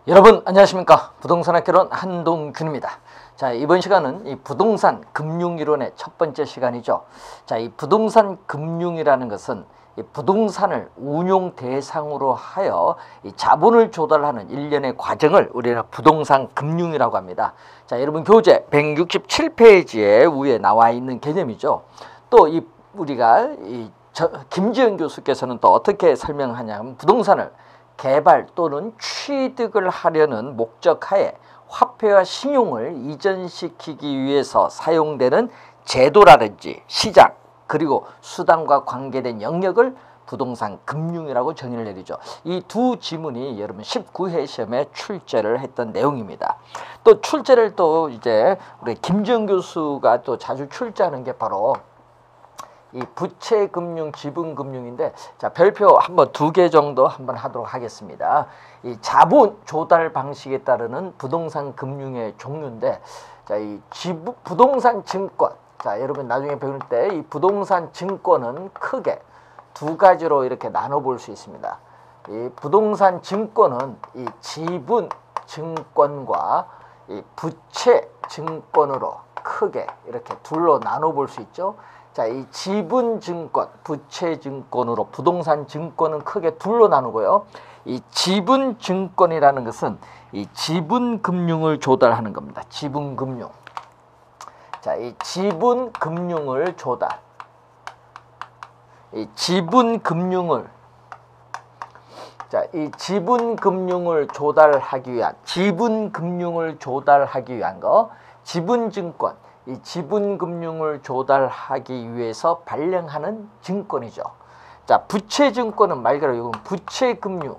여러분 안녕하십니까? 부동산학개론 한동균입니다. 자, 이번 시간은 이 부동산 금융이론의 첫 번째 시간이죠. 자, 이 부동산 금융이라는 것은 이 부동산을 운용 대상으로 하여 이 자본을 조달하는 일련의 과정을 우리는 부동산 금융이라고 합니다. 자, 여러분 교재 167페이지에 위에 나와 있는 개념이죠. 또 이 우리가 김지연 교수께서는 또 어떻게 설명하냐면 부동산을 개발 또는 취득을 하려는 목적하에 화폐와 신용을 이전시키기 위해서 사용되는 제도라든지 시장 그리고 수단과 관계된 영역을 부동산 금융이라고 정의를 내리죠. 이 두 지문이 여러분 19회 시험에 출제를 했던 내용입니다. 또 출제를 또 이제 우리 김지연 교수가 또 자주 출제하는 게 바로 이 부채금융, 지분금융인데, 자, 별표 한번 2개 정도 한번 하도록 하겠습니다. 이 자본 조달 방식에 따르는 부동산 금융의 종류인데, 자, 이 부동산 증권, 자, 여러분 나중에 배울 때 이 부동산 증권은 크게 두 가지로 이렇게 나눠볼 수 있습니다. 이 부동산 증권은 이 지분 증권과 이 부채 증권으로 크게 이렇게 둘로 나눠볼 수 있죠. 자, 이 지분증권, 부채증권으로 부동산 증권은 크게 둘로 나누고요. 이 지분증권이라는 것은 이 지분금융을 조달하는 겁니다. 지분금융. 자, 이 지분금융을 조달. 이 지분금융을 조달하기 위한 거, 지분증권. 이 지분금융을 조달하기 위해서 발행하는 증권이죠. 자, 부채증권은 말 그대로 이건 부채금융.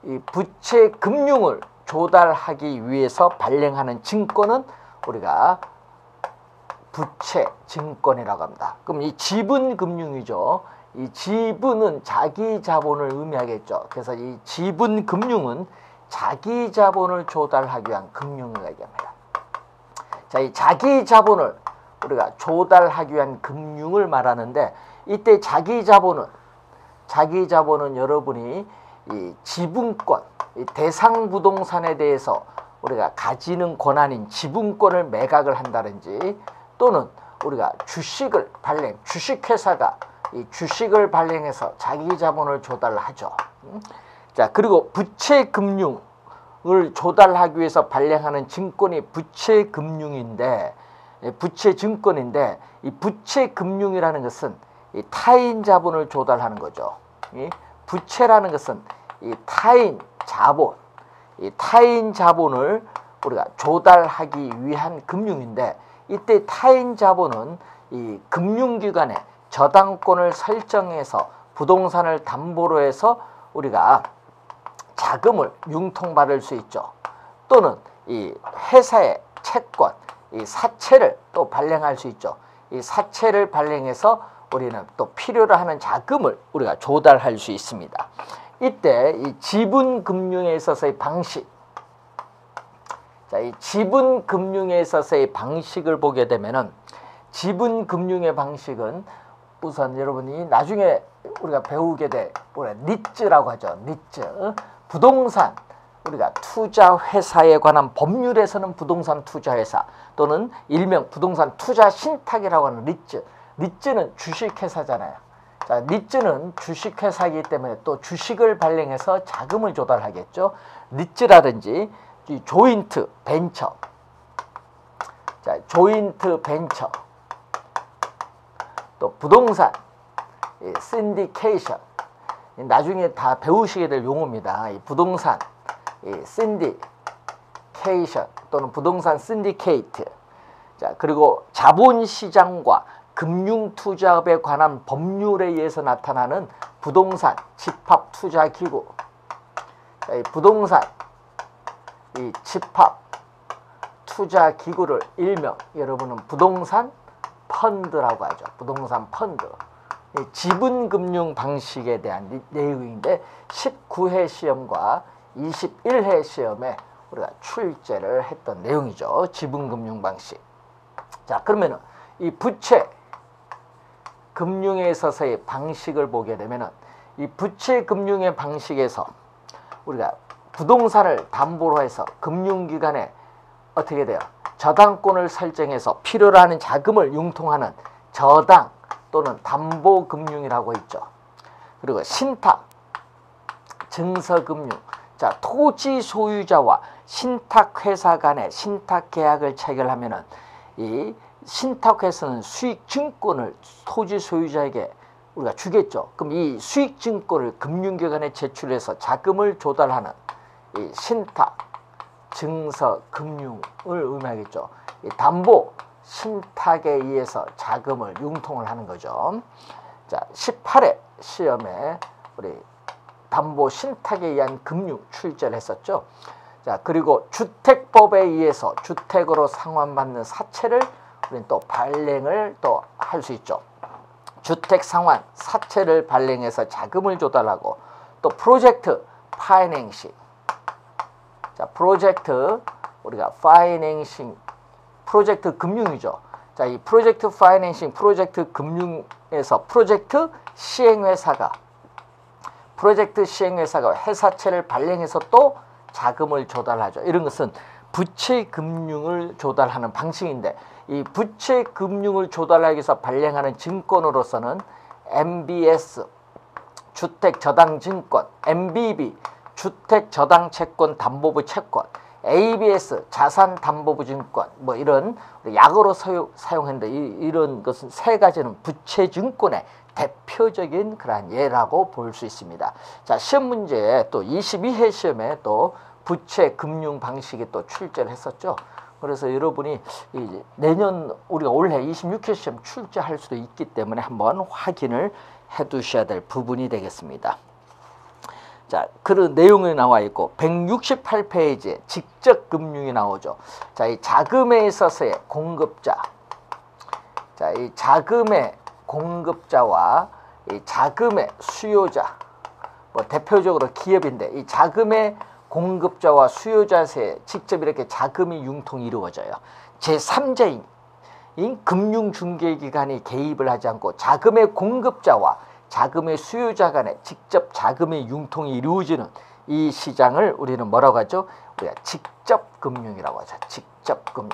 이 부채금융을 조달하기 위해서 발행하는 증권은 우리가 부채증권이라고 합니다. 그럼 이 지분금융이죠. 이 지분은 자기 자본을 의미하겠죠. 그래서 이 지분금융은 자기 자본을 조달하기 위한 금융을 얘기합니다. 자, 이 자기 자본을 우리가 조달하기 위한 금융을 말하는데, 이때 자기 자본은 여러분이 이 지분권, 이 대상 부동산에 대해서 우리가 가지는 권한인 지분권을 매각을 한다든지, 또는 우리가 주식을 발행, 주식회사가 이 주식을 발행해서 자기 자본을 조달하죠. 자, 그리고 부채금융 을 조달하기 위해서 발행하는 증권이 부채금융인데, 부채증권인데, 이 부채금융이라는 것은 이 타인 자본을 조달하는 거죠. 이 부채라는 것은 이 타인 자본을 우리가 조달하기 위한 금융인데, 이때 타인 자본은 이 금융기관의 저당권을 설정해서 부동산을 담보로 해서 우리가 자금을 융통받을 수 있죠. 또는 이 회사의 채권, 이 사채를 또 발행할 수 있죠. 이 사채를 발행해서 우리는 또 필요로 하는 자금을 우리가 조달할 수 있습니다. 이때 이 지분금융에 있어서의 방식, 자, 이 지분금융에 있어서의 방식을 보게 되면은, 지분금융의 방식은 우선 여러분이 나중에 우리가 배우게 될 니츠라고 하죠. 니츠. 부동산, 우리가 투자회사에 관한 법률에서는 부동산 투자회사 또는 일명 부동산 투자 신탁이라고 하는 리츠. 리츠는 주식회사잖아요. 자, 리츠는 주식회사이기 때문에 또 주식을 발행해서 자금을 조달하겠죠. 리츠라든지 조인트 벤처. 자, 조인트 벤처. 또 부동산 신디케이션. 나중에 다 배우시게 될 용어입니다. 이 부동산 신디케이션 또는 부동산 신디케이트. 자, 그리고 자본시장과 금융투자업에 관한 법률에 의해서 나타나는 부동산 집합투자기구. 자, 이 부동산 집합투자기구를 일명 여러분은 부동산 펀드라고 하죠. 부동산 펀드. 지분금융 방식에 대한 내용인데 19회 시험과 21회 시험에 우리가 출제를 했던 내용이죠. 지분금융 방식. 자, 그러면은 이 부채 금융에 있어서의 방식을 보게 되면은 이 부채 금융의 방식에서 우리가 부동산을 담보로 해서 금융기관에 어떻게 돼요? 저당권을 설정해서 필요로 하는 자금을 융통하는 저당 또는 담보금융이라고 있죠. 그리고 신탁, 증서금융. 자, 토지 소유자와 신탁회사 간의 신탁계약을 체결하면은 이 신탁회사는 수익증권을 토지 소유자에게 우리가 주겠죠. 그럼 이 수익증권을 금융기관에 제출해서 자금을 조달하는 이 신탁, 증서금융을 의미하겠죠. 이 담보, 신탁에 의해서 자금을 융통을 하는 거죠. 자, 18회 시험에 우리 담보 신탁에 의한 금융 출제를 했었죠. 자, 그리고 주택법에 의해서 주택으로 상환받는 사채를 우리는 또 발행을 또 할 수 있죠. 주택 상환 사채를 발행해서 자금을 조달하고 또 프로젝트 파이낸싱. 자, 프로젝트 우리가 파이낸싱 프로젝트 금융이죠. 자, 이 프로젝트 파이낸싱 프로젝트 금융에서 프로젝트 시행회사가 회사채를 발행해서 또 자금을 조달하죠. 이런 것은 부채 금융을 조달하는 방식인데 이 부채 금융을 조달하기 위해서 발행하는 증권으로서는 MBS 주택저당증권, MBB 주택저당채권담보부 채권, ABS 자산담보부증권 뭐 이런 약어로 사용했는데 이런 것은 세 가지는 부채증권의 대표적인 그러한 예라고 볼 수 있습니다. 자, 시험 문제에 또 22회 시험에 또 부채 금융 방식이 또 출제를 했었죠. 그래서 여러분이 내년 우리가 올해 26회 시험 출제할 수도 있기 때문에 한번 확인을 해 두셔야 될 부분이 되겠습니다. 자, 그런 내용이 나와 있고 168페이지에 직접 금융이 나오죠. 자, 이 자금에 있어서의 공급자. 자, 이 자금의 공급자와 이 자금의 수요자. 뭐 대표적으로 기업인데 이 자금의 공급자와 수요자 사이에 직접 이렇게 자금이 융통이 이루어져요. 제3자인 금융중개기관이 개입을 하지 않고 자금의 공급자와 자금의 수요자 간에 직접 자금의 융통이 이루어지는 이 시장을 우리는 뭐라고 하죠? 우리가 직접금융이라고 하죠. 직접금융.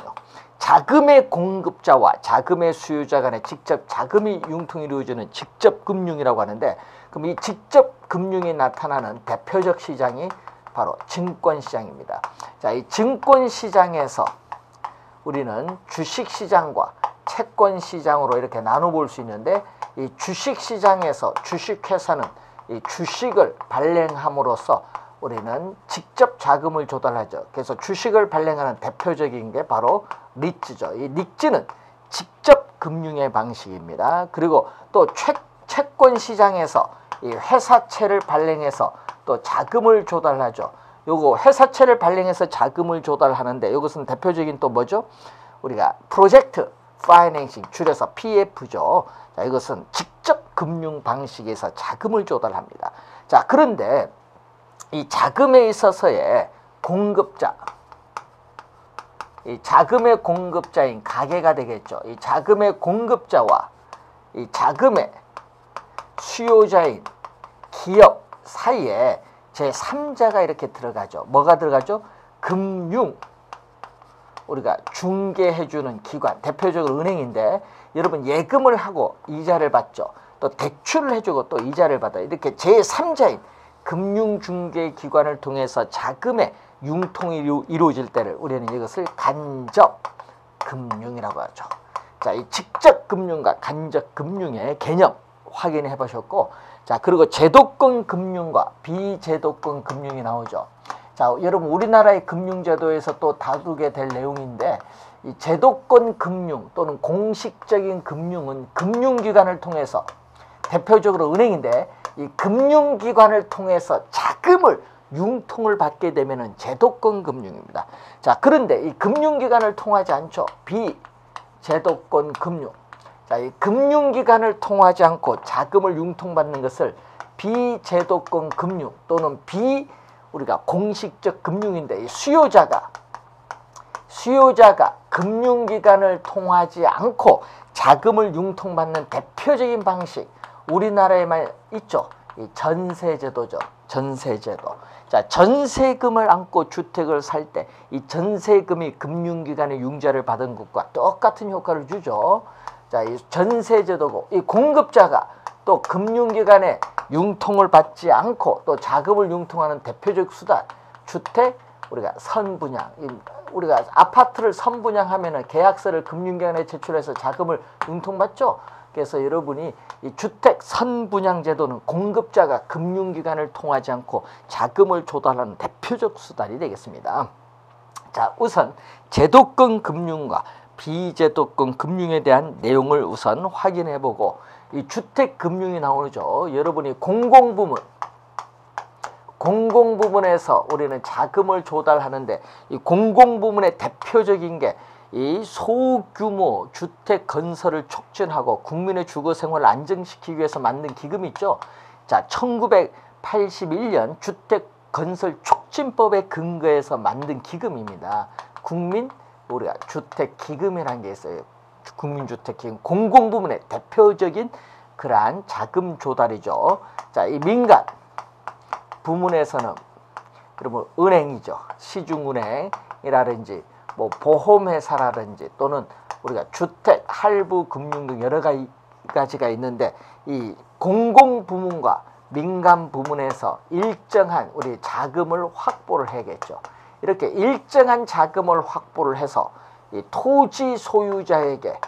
자금의 공급자와 자금의 수요자 간에 직접 자금이 융통이 이루어지는 직접금융이라고 하는데 그럼 이 직접금융이 나타나는 대표적 시장이 바로 증권시장입니다. 자, 이 증권시장에서 우리는 주식시장과 채권시장으로 이렇게 나눠볼 수 있는데 이 주식시장에서 주식회사는 이 주식을 발행함으로써 우리는 직접 자금을 조달하죠. 그래서 주식을 발행하는 대표적인 게 바로 리츠죠. 이 리츠는 직접 금융의 방식입니다. 그리고 또 채권시장에서 이 회사채를 발행해서 또 자금을 조달하죠. 요거 회사채를 발행해서 자금을 조달하는데 이것은 대표적인 또 뭐죠? 우리가 프로젝트 파이낸싱 줄여서 PF죠. 자, 이것은 직접 금융 방식에서 자금을 조달합니다. 자, 그런데 이 자금에 있어서의 공급자, 이 자금의 공급자인 가계가 되겠죠. 이 자금의 공급자와 이 자금의 수요자인 기업 사이에 제3자가 이렇게 들어가죠. 뭐가 들어가죠? 금융. 우리가 중개해주는 기관, 대표적으로 은행인데 여러분 예금을 하고 이자를 받죠. 또 대출을 해주고 또 이자를 받아요. 이렇게 제3자인 금융중개기관을 통해서 자금의 융통이 이루어질 때를 우리는 이것을 간접금융이라고 하죠. 자, 이 직접금융과 간접금융의 개념 확인해 보셨고, 자, 그리고 제도권 금융과 비제도권 금융이 나오죠. 자, 여러분 우리나라의 금융제도에서 또 다루게 될 내용인데 이 제도권 금융 또는 공식적인 금융은 금융기관을 통해서 대표적으로 은행인데 이 금융기관을 통해서 자금을 융통을 받게 되면은 제도권 금융입니다. 자, 그런데 이 금융기관을 통하지 않죠. 비제도권 금융. 자, 이 금융기관을 통하지 않고 자금을 융통받는 것을 비제도권 금융 또는 우리가 공식적 금융인데 이 수요자가 금융기관을 통하지 않고 자금을 융통받는 대표적인 방식 우리나라에만 있죠. 이 전세제도죠. 전세제도. 자, 전세금을 안고 주택을 살 때 이 전세금이 금융기관의 융자를 받은 것과 똑같은 효과를 주죠. 자, 이 전세제도고 이 공급자가 또 금융기관의 융통을 받지 않고 또 자금을 융통하는 대표적 수단 주택 우리가 선분양 우리가 아파트를 선분양하면은 계약서를 금융기관에 제출해서 자금을 융통받죠. 그래서 여러분이 이 주택 선분양 제도는 공급자가 금융기관을 통하지 않고 자금을 조달하는 대표적 수단이 되겠습니다. 자, 우선 제도권 금융과 비제도권 금융에 대한 내용을 우선 확인해 보고 이 주택 금융이 나오죠. 여러분이 공공부문에서 우리는 자금을 조달하는데 이 공공부문의 대표적인 게 이 소규모 주택 건설을 촉진하고 국민의 주거 생활을 안정시키기 위해서 만든 기금이 있죠. 자, 1981년 주택 건설 촉진법에 근거해서 만든 기금입니다. 국민 우리가 주택 기금이라는 게 있어요. 국민주택 기금 공공부문의 대표적인 그러한 자금 조달이죠. 자, 이 민간 부문에서는 그러면 은행이죠. 시중은행이라든지 뭐 보험회사라든지 또는 우리가 주택 할부 금융 등 여러 가지가 있는데 이 공공부문과 민간 부문에서 일정한 우리 자금을 확보를 해야겠죠. 이렇게 일정한 자금을 확보를 해서 이 토지 소유자에게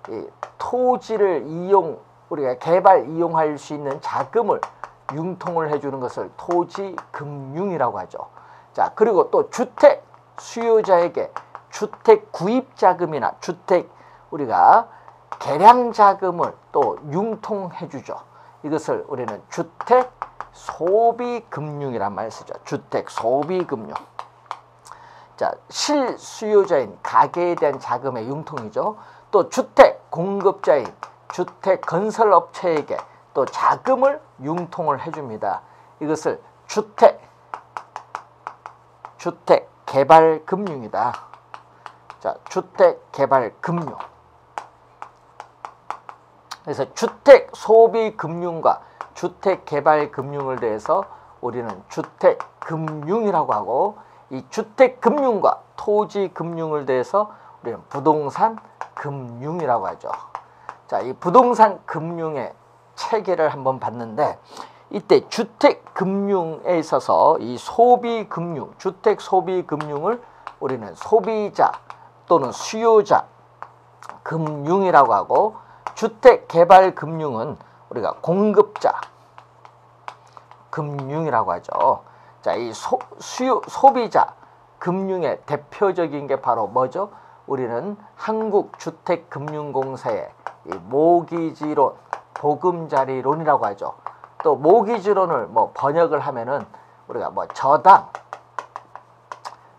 이 토지를 우리가 개발 이용할 수 있는 자금을 융통을 해주는 것을 토지금융이라고 하죠. 자, 그리고 또 주택 수요자에게 주택 구입자금이나 주택 우리가 개량자금을 또 융통해 주죠. 이것을 우리는 주택 소비금융이란 말을 쓰죠. 주택 소비금융. 자, 실수요자인 가계에 대한 자금의 융통이죠. 또 주택 공급자인 주택 건설업체에게 또 자금을 융통을 해줍니다. 이것을 주택개발금융이다. 자, 주택개발금융. 그래서 주택소비금융과 주택개발금융을 대해서 우리는 주택금융이라고 하고 이 주택금융과 토지금융을 대해서 우리는 부동산금융이라고 하죠. 자, 이 부동산금융의 체계를 한번 봤는데 이때 주택금융에 있어서 이 소비금융, 주택소비금융을 우리는 소비자 또는 수요자 금융이라고 하고 주택개발금융은 우리가 공급자 금융이라고 하죠. 자, 이 소비자 금융의 대표적인 게 바로 뭐죠? 우리는 한국주택금융공사의 이 모기지론, 보금자리론이라고 하죠. 또 모기지론을 뭐 번역을 하면은 우리가 뭐 저당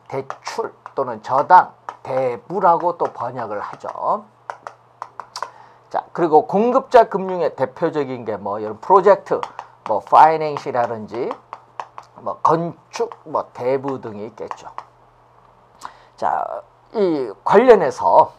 대출 또는 저당 대부라고 또 번역을 하죠. 자, 그리고 공급자 금융의 대표적인 게 뭐 이런 프로젝트, 뭐 파이낸시라든지 뭐 건축, 뭐 대부 등이 있겠죠. 자, 이 관련해서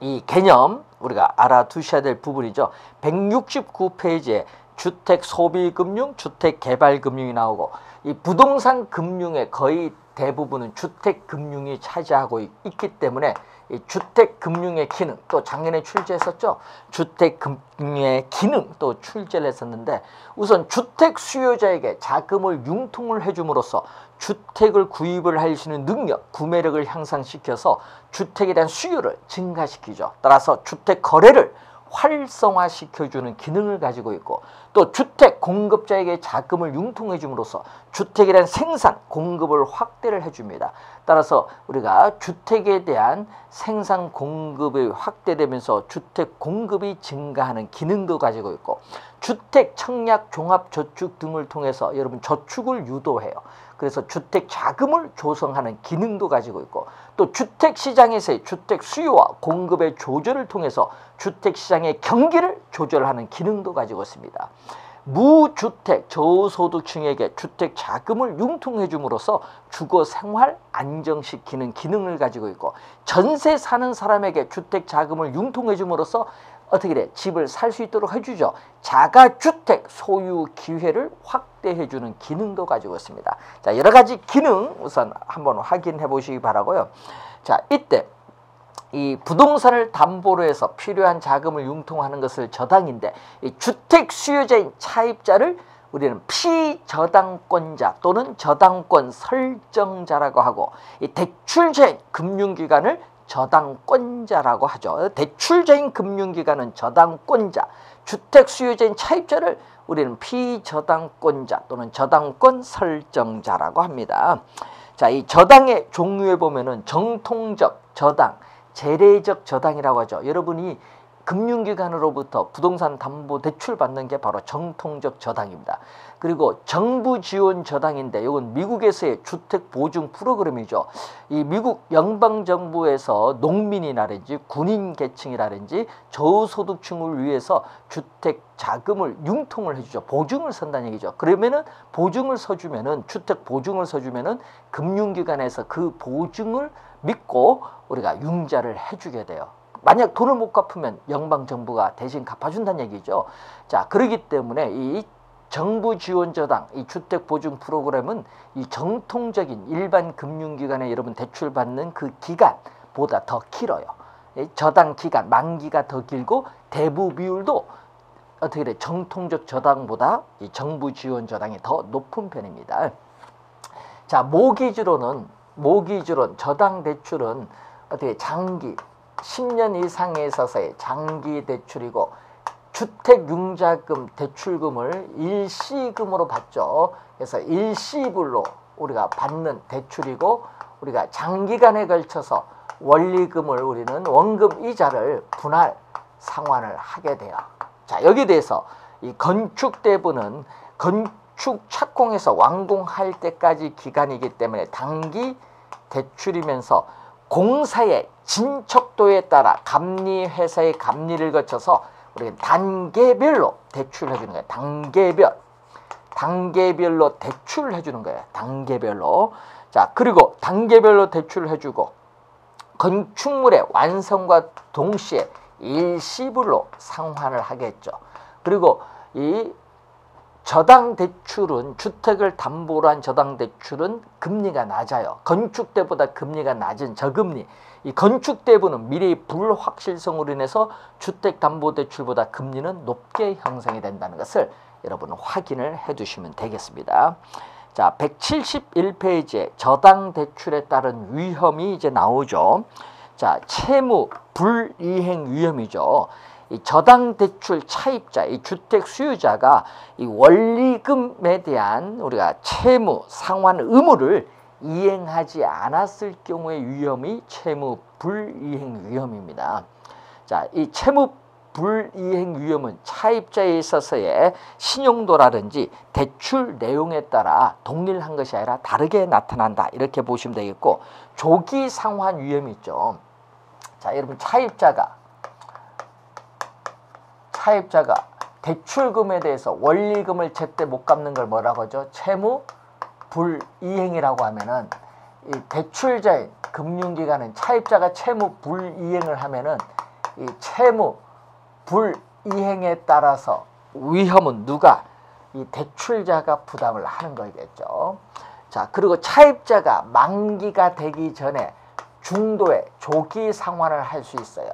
이 개념 우리가 알아두셔야 될 부분이죠. 169페이지에 주택소비금융, 주택개발금융이 나오고 이 부동산 금융의 거의 대부분은 주택금융이 차지하고 있기 때문에 이 주택금융의 기능 또 작년에 출제했었죠. 주택금융의 기능 또 출제를 했었는데 우선 주택 수요자에게 자금을 융통을 해줌으로써 주택을 구입을 할 수 있는 능력, 구매력을 향상시켜서 주택에 대한 수요를 증가시키죠. 따라서 주택 거래를 활성화시켜주는 기능을 가지고 있고 또 주택 공급자에게 자금을 융통해 줌으로써 주택에 대한 생산, 공급을 확대를 해줍니다. 따라서 우리가 주택에 대한 생산 공급이 확대되면서 주택 공급이 증가하는 기능도 가지고 있고 주택 청약 종합저축 등을 통해서 여러분 저축을 유도해요. 그래서 주택 자금을 조성하는 기능도 가지고 있고 또 주택시장에서의 주택 수요와 공급의 조절을 통해서 주택시장의 경기를 조절하는 기능도 가지고 있습니다. 무주택 저소득층에게 주택 자금을 융통해 줌으로써 주거 생활 안정시키는 기능을 가지고 있고 전세 사는 사람에게 주택 자금을 융통해 줌으로써 어떻게 돼? 집을 살 수 있도록 해주죠. 자가주택 소유 기회를 확대해주는 기능도 가지고 있습니다. 자, 여러 가지 기능 우선 한번 확인해 보시기 바라고요. 자, 이때 이 부동산을 담보로 해서 필요한 자금을 융통하는 것을 저당인데, 이 주택 수요자인 차입자를 우리는 피저당권자 또는 저당권 설정자라고 하고, 이 대출자인 금융기관을 저당권자라고 하죠. 대출자인 금융기관은 저당권자, 주택 수요자인 차입자를 우리는 피저당권자 또는 저당권 설정자라고 합니다. 자, 이 저당의 종류에 보면은 정통적 저당, 재래적 저당이라고 하죠. 여러분이 금융기관으로부터 부동산 담보 대출 받는 게 바로 정통적 저당입니다. 그리고 정부 지원 저당인데 이건 미국에서의 주택 보증 프로그램이죠. 이 미국 연방정부에서 농민이라든지 군인 계층이라든지 저소득층을 위해서 주택 자금을 융통을 해주죠. 보증을 선다는 얘기죠. 그러면은 보증을 서주면은, 주택 보증을 서주면은 금융기관에서 그 보증을 믿고 우리가 융자를 해주게 돼요. 만약 돈을 못 갚으면 연방정부가 대신 갚아준다는 얘기죠. 자, 그렇기 때문에 이 정부 지원 저당, 이 주택 보증 프로그램은 이 정통적인 일반 금융기관에 여러분 대출 받는 그 기간보다 더 길어요. 저당 기간, 만기가 더 길고 대부 비율도 어떻게 돼? 정통적 저당보다 이 정부 지원 저당이 더 높은 편입니다. 자, 모기지로는 저당 대출은 어떻게 장기 10년 이상에 있어서의 장기 대출이고, 주택융자금 대출금을 일시금으로 받죠. 그래서 일시불로 우리가 받는 대출이고, 우리가 장기간에 걸쳐서 원리금을 우리는 원금 이자를 분할 상환을 하게 돼요. 자, 여기에 대해서 이 건축대부는 건축 착공해서 완공할 때까지 기간이기 때문에 단기 대출이면서 공사의 진척도에 따라 감리회사의 감리를 거쳐서 우리가 단계별로 대출해 주는 거예요. 단계별로 대출을 해주는 거예요. 단계별로. 자, 그리고 단계별로 대출을 해주고, 건축물의 완성과 동시에 일시불로 상환을 하겠죠. 그리고 이 저당 대출은, 주택을 담보로 한 저당 대출은 금리가 낮아요. 건축대보다 금리가 낮은 저금리. 이 건축대부는 미래의 불확실성으로 인해서 주택담보대출보다 금리는 높게 형성이 된다는 것을 여러분 확인을 해 두시면 되겠습니다. 자, 171페이지에 저당 대출에 따른 위험이 이제 나오죠. 자, 채무 불이행 위험이죠. 이 저당 대출 차입자, 이 주택 수요자가 이 원리금에 대한 우리가 채무 상환 의무를 이행하지 않았을 경우의 위험이 채무 불이행 위험입니다. 자, 이 채무 불이행 위험은 차입자에 있어서의 신용도라든지 대출 내용에 따라 동일한 것이 아니라 다르게 나타난다, 이렇게 보시면 되겠고, 조기 상환 위험이 있죠. 자, 여러분, 차입자가 대출금에 대해서 원리금을 제때 못 갚는 걸 뭐라고 하죠? 채무 불이행이라고 하면은, 이 대출자인 금융기관은 차입자가 채무 불이행을 하면은 이 채무 불이행에 따라서 위험은 누가? 이 대출자가 부담을 하는 거겠죠. 자, 그리고 차입자가 만기가 되기 전에 중도에 조기 상환을 할 수 있어요.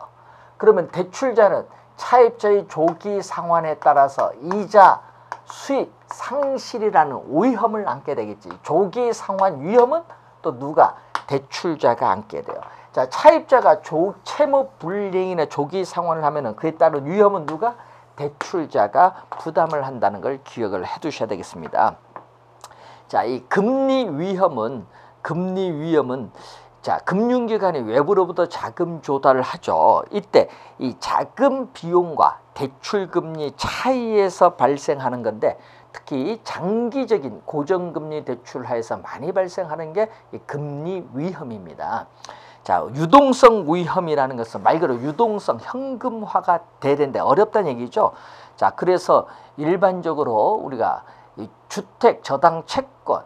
그러면 대출자는 차입자의 조기 상환에 따라서 이자 수익 상실이라는 위험을 안게 되겠지. 조기 상환 위험은 또 누가? 대출자가 안게 돼요. 자, 차입자가 채무 불이행이나 조기 상환을 하면은 그에 따른 위험은 누가? 대출자가 부담을 한다는 걸 기억을 해 두셔야 되겠습니다. 자, 이 금리 위험은 자, 금융기관이 외부로부터 자금 조달을 하죠. 이때 이 자금 비용과 대출금리 차이에서 발생하는 건데, 특히 장기적인 고정금리 대출 하에서 많이 발생하는 게 이 금리 위험입니다. 자, 유동성 위험이라는 것은 말 그대로 유동성, 현금화가 돼야 되는데 어렵다는 얘기죠. 자, 그래서 일반적으로 우리가 이 주택 저당 채권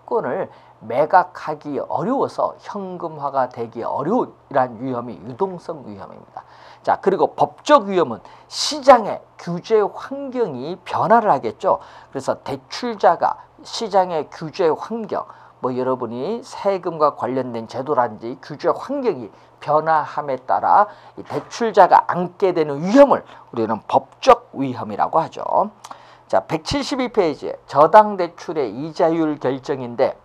채권을 매각하기 어려워서 현금화가 되기 어려운 이러한 위험이 유동성 위험입니다. 자, 그리고 법적 위험은 시장의 규제 환경이 변화를 하겠죠. 그래서 대출자가 시장의 규제 환경, 뭐 여러분이 세금과 관련된 제도라든지 규제 환경이 변화함에 따라 이 대출자가 안게 되는 위험을 우리는 법적 위험이라고 하죠. 자, 172페이지에 저당 대출의 이자율 결정인데,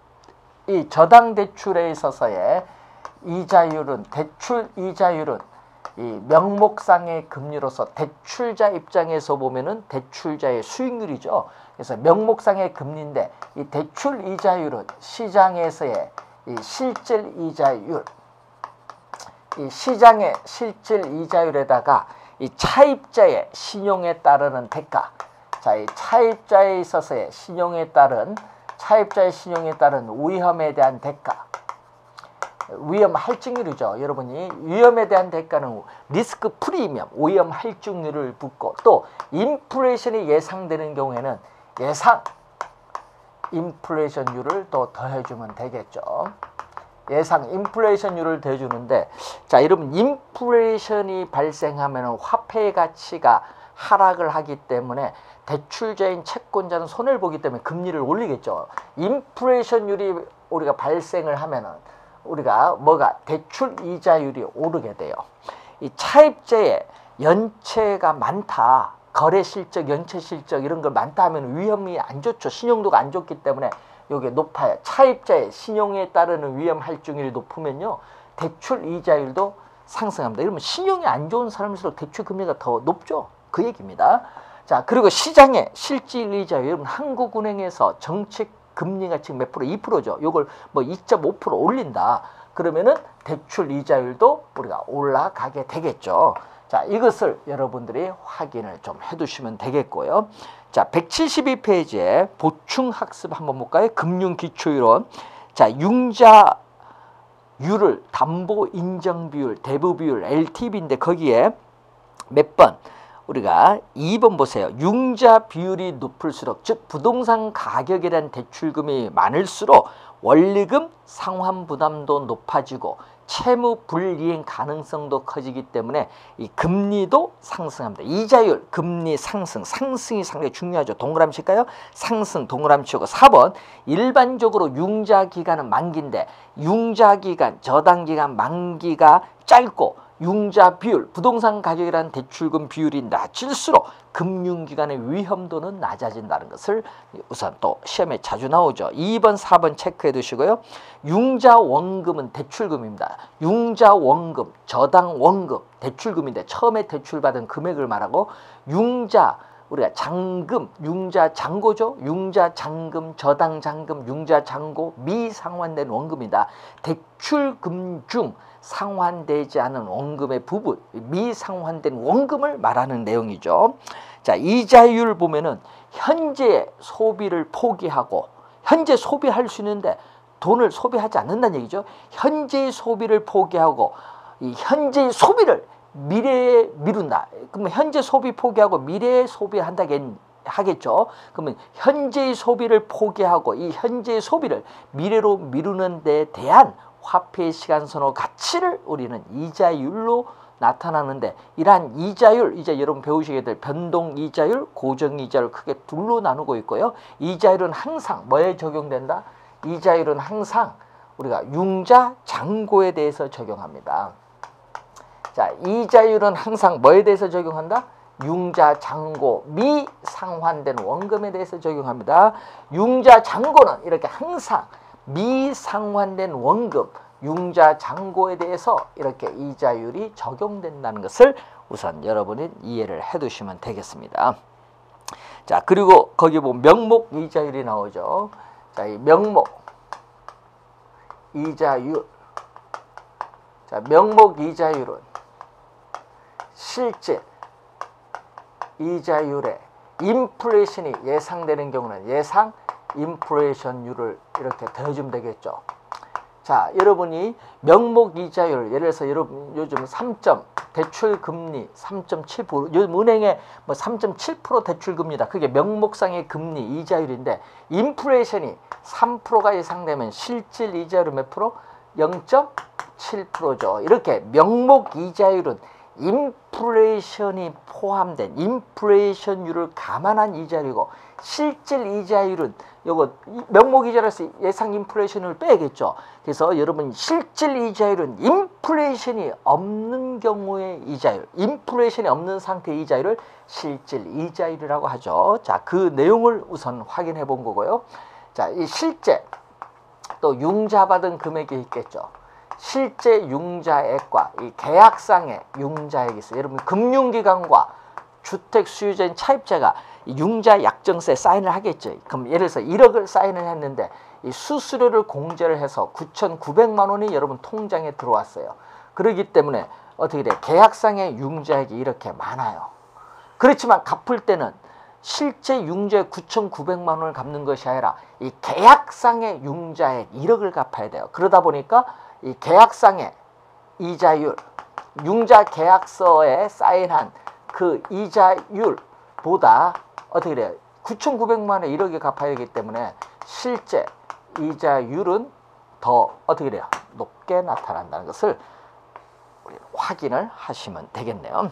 이 저당 대출에 있어서의 이자율은, 대출 이자율은 이 명목상의 금리로서 대출자 입장에서 보면은 대출자의 수익률이죠. 그래서 명목상의 금리인데 이 대출 이자율은 시장에서의 이 실질 이자율, 이 시장의 실질 이자율에다가 이 차입자의 신용에 따르는 대가, 자, 이 차입자에 있어서의 차입자의 신용에 따른 위험에 대한 대가, 위험 할증률이죠. 여러분이 위험에 대한 대가는 리스크 프리미엄, 위험 할증률을 붓고, 또 인플레이션이 예상되는 경우에는 예상 인플레이션율을 또 더해주면 되겠죠. 예상 인플레이션율을 더해주는데, 자, 여러분 인플레이션이 발생하면 화폐의 가치가 하락을 하기 때문에 대출자인 채권자는 손해를 보기 때문에 금리를 올리겠죠. 인플레이션율이 우리가 발생을 하면은 우리가 대출 이자율이 오르게 돼요. 이 차입자의 연체가 많다, 거래 실적, 연체 실적 이런 걸 많다 하면 위험이 안 좋죠. 신용도가 안 좋기 때문에 이게 높아요. 차입자의 신용에 따르는 위험 할증률이 높으면요, 대출 이자율도 상승합니다. 이러면 신용이 안 좋은 사람일수록 대출 금리가 더 높죠. 그 얘기입니다. 자, 그리고 시장의 실질 이자율, 여러분 한국은행에서 정책 금리가 지금 몇 프로? 2%죠. 요걸 뭐 2.5% 올린다. 그러면은 대출 이자율도 우리가 올라가게 되겠죠. 자, 이것을 여러분들이 확인을 좀 해두시면 되겠고요. 자, 172페이지에 보충 학습 한번 볼까요? 금융기초이론. 자, 융자율을 담보 인정 비율, 대부 비율, LTV인데 거기에 몇 번? 우리가 2번 보세요. 융자 비율이 높을수록, 즉 부동산 가격에 대한 대출금이 많을수록 원리금 상환 부담도 높아지고 채무 불이행 가능성도 커지기 때문에 이 금리도 상승합니다. 이자율, 금리 상승, 상승이 상당히 중요하죠. 동그라미 칠까요? 상승, 동그라미 치고. 4번, 일반적으로 융자 기간은 만기인데 융자 기간, 저당 기간 만기가 짧고 융자 비율, 부동산 가격이라는 대출금 비율이 낮을수록 금융기관의 위험도는 낮아진다는 것을 우선 또 시험에 자주 나오죠. 2번, 4번 체크해 두시고요. 융자 원금은 대출금입니다. 융자 원금, 저당 원금, 대출금인데 처음에 대출받은 금액을 말하고, 융자, 우리가 잔금, 융자 잔고죠. 융자 잔금, 저당 잔금, 융자 잔고, 미상환된 원금이다. 대출금 중 상환되지 않은 원금의 부분, 미상환된 원금을 말하는 내용이죠. 자, 이자율 보면은 현재 소비를 포기하고, 현재 소비할 수 있는데 돈을 소비하지 않는다는 얘기죠. 현재 소비를 포기하고 이 현재 소비를 미래에 미룬다. 그러면 현재 소비 포기하고 미래에 소비한다 하겠죠. 그러면 현재의 소비를 포기하고 이 현재의 소비를 미래로 미루는 데 대한 화폐 시간선호 가치를 우리는 이자율로 나타나는데, 이러한 이자율, 이제 여러분 배우시게 될 변동 이자율, 고정 이자율 크게 둘로 나누고 있고요. 이자율은 항상 뭐에 적용된다? 이자율은 항상 우리가 융자 잔고에 대해서 적용합니다. 자, 이자율은 항상 뭐에 대해서 적용한다? 융자 잔고, 미상환된 원금에 대해서 적용합니다. 융자 잔고는 이렇게 항상 미상환된 원금, 융자 잔고에 대해서 이렇게 이자율이 적용된다는 것을 우선 여러분이 이해를 해 두시면 되겠습니다. 자, 그리고 거기 보면 명목 이자율이 나오죠. 자, 이 명목 이자율. 자, 명목 이자율은 실제 이자율에 인플레이션이 예상되는 경우는 예상 인플레이션율을 이렇게 더해주면 되겠죠. 자, 여러분이 명목 이자율, 예를 들어서 여러분 요즘 3점 대출 금리 3.7%, 요즘 은행에 뭐 3.7% 대출 금리다. 그게 명목상의 금리 이자율인데 인플레이션이 3%가 예상되면 실질 이자율은 몇 프로? 0.7%죠. 이렇게 명목 이자율은 인플레이션이 포함된 인플레이션율을 감안한 이자율이고 실질 이자율은 요거 명목 이자율에서 예상 인플레이션을 빼야겠죠. 그래서 여러분 실질 이자율은 인플레이션이 없는 경우의 이자율, 인플레이션이 없는 상태의 이자율을 실질 이자율이라고 하죠. 자, 그 내용을 우선 확인해 본 거고요. 자, 이 실제 또 융자 받은 금액이 있겠죠. 실제 융자액과 이 계약상의 융자액이 있어요. 여러분 금융기관과 주택 수요자인 차입자가 융자 약정서에 사인을 하겠죠. 그럼 예를 들어서 1억을 사인을 했는데 이 수수료를 공제를 해서 9,900만 원이 여러분 통장에 들어왔어요. 그렇기 때문에 어떻게 돼요? 계약상의 융자액이 이렇게 많아요. 그렇지만 갚을 때는 실제 융자액 9,900만 원을 갚는 것이 아니라 이 계약상의 융자액 1억을 갚아야 돼요. 그러다 보니까 이 계약상의 이자율, 융자 계약서에 사인한 그 이자율보다 어떻게 돼요? 9,900만 원에 1억이 갚아야 하기 때문에 실제 이자율은 더 어떻게 돼요? 높게 나타난다는 것을 확인을 하시면 되겠네요.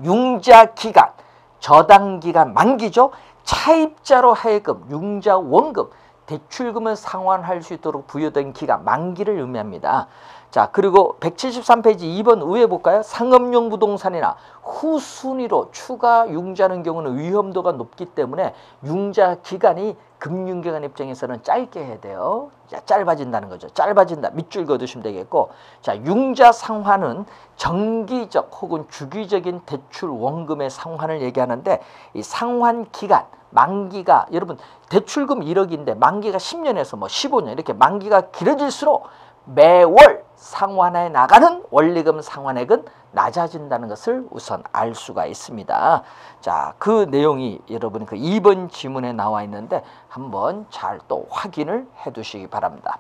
융자 기간, 저당 기간 만기죠. 차입자로 하여금 융자 원금, 대출금을 상환할 수 있도록 부여된 기간 만기를 의미합니다. 자, 그리고 173페이지 2번 위에 볼까요? 상업용 부동산이나 후순위로 추가 융자하는 경우는 위험도가 높기 때문에 융자 기간이 금융기관 입장에서는 짧게 해야 돼요. 자, 짧아진다는 거죠. 짧아진다. 밑줄 그어두시면 되겠고, 자, 융자 상환은 정기적 혹은 주기적인 대출 원금의 상환을 얘기하는데 이 상환 기간 만기가 여러분 대출금 1억인데 만기가 10년에서 뭐 15년 이렇게 만기가 길어질수록 매월 상환해 나가는 원리금 상환액은 낮아진다는 것을 우선 알 수가 있습니다. 자, 그 내용이 여러분 그 2번 지문에 나와 있는데 한번 잘 또 확인을 해 두시기 바랍니다.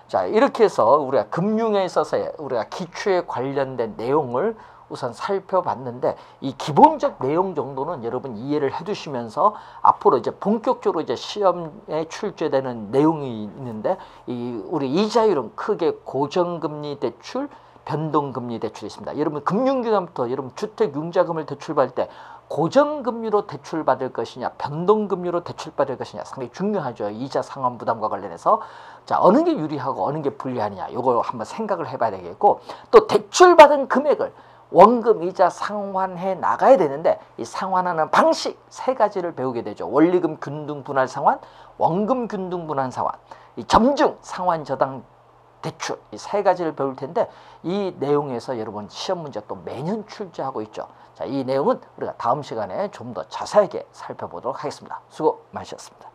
자, 이렇게 해서 우리가 금융에 있어서의 우리가 기초에 관련된 내용을 우선 살펴봤는데 이 기본적 내용 정도는 여러분 이해를 해 두시면서 앞으로 이제 본격적으로 이제 시험에 출제되는 내용이 있는데 이 우리 이자율은 크게 고정금리 대출, 변동금리 대출이 있습니다. 여러분 금융기관부터 여러분 주택융자금을 대출받을 때 고정금리로 대출받을 것이냐 변동금리로 대출받을 것이냐 상당히 중요하죠. 이자 상환 부담과 관련해서. 자, 어느 게 유리하고 어느 게 불리하느냐 이거 한번 생각을 해봐야 되겠고 또 대출받은 금액을 원금 이자 상환해 나가야 되는데 이 상환하는 방식 세 가지를 배우게 되죠. 원리금 균등 분할 상환, 원금 균등 분할 상환, 이 점증 상환 저당 대출 이 세 가지를 배울 텐데 이 내용에서 여러분 시험 문제 또 매년 출제하고 있죠. 자, 이 내용은 우리가 다음 시간에 좀 더 자세하게 살펴보도록 하겠습니다. 수고 많으셨습니다.